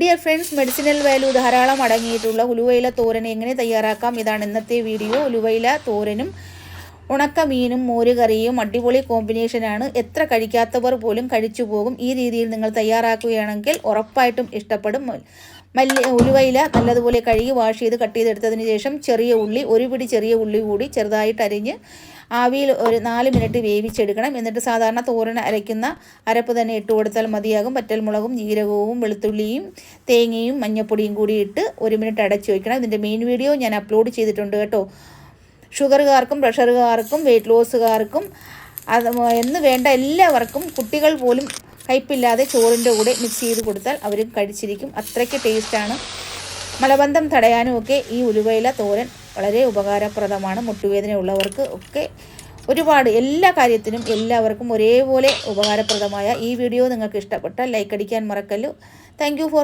Dear friends, medicinal value ധാരാളം അടങ്ങിയിട്ടുള്ള ഉലുവയില തോരൻ എങ്ങനെ തയ്യാറാക്കാം ഇതാണ് ഇന്നത്തെ വീഡിയോ. ഉലുവയില തോരനും ഉണക്കമീനും മോരുകറിയും അടിപൊളി കോമ്പിനേഷനാണ്. എത്ര കഴിക്കാത്തവർ പോലും കഴിച്ചു പോകും. ഈ രീതിയിൽ നിങ്ങൾ തയ്യാറാക്കുകയാണെങ്കിൽ ഉറപ്പായിട്ടും ഇഷ്ടപ്പെടും. ഉലുവയില നല്ലതുപോലെ കഴുകി വാഷ് ചെയ്ത് കട്ട് ചെയ്തെടുത്തതിന് ശേഷം ചെറിയ ഉള്ളി, ഒരു പിടി ചെറിയ ഉള്ളി കൂടി ചെറുതായിട്ട് അരിഞ്ഞ് ആവിയിൽ ഒരു 4 മിനിറ്റ് വേവിച്ചെടുക്കണം. എന്നിട്ട് സാധാരണ തോരൻ അരയ്ക്കുന്ന അരപ്പ് തന്നെ ഇട്ട് കൊടുത്താൽ മതിയാകും. വറ്റൽമുളകും ജീരകവും വെളുത്തുള്ളിയും തേങ്ങയും മഞ്ഞൾപ്പൊടിയും കൂടി ഇട്ട് 1 മിനിറ്റ് അടച്ചു വയ്ക്കണം. ഇതിൻ്റെ മെയിൻ വീഡിയോ ഞാൻ അപ്ലോഡ് ചെയ്തിട്ടുണ്ട് കേട്ടോ. ഷുഗറുകാർക്കും പ്രഷറുകാർക്കും വെയിറ്റ് ലോസുകാർക്കും എന്ന് വേണ്ട എല്ലാവർക്കും, കുട്ടികൾ പോലും കയ്പില്ലാതെ ചോറിൻ്റെ കൂടെ മിക്സ് ചെയ്ത് കൊടുത്താൽ അവരും കഴിച്ചിരിക്കും. അത്രയ്ക്ക് ടേസ്റ്റാണ്. മലബന്ധം തടയാനും ഒക്കെ ഈ ഉലുവയില തോരൻ വളരെ ഉപകാരപ്രദമാണ്. മുട്ടുവേദന ഉള്ളവർക്ക് ഒക്കെ ഒരുപാട് എല്ലാ കാര്യത്തിനും എല്ലാവർക്കും ഒരേപോലെ ഉപകാരപ്രദമായ ഈ വീഡിയോ നിങ്ങൾക്ക് ഇഷ്ടപ്പെട്ടാൽ ലൈക്ക് അടിക്കാൻ മറക്കല്ലോ. Thank you for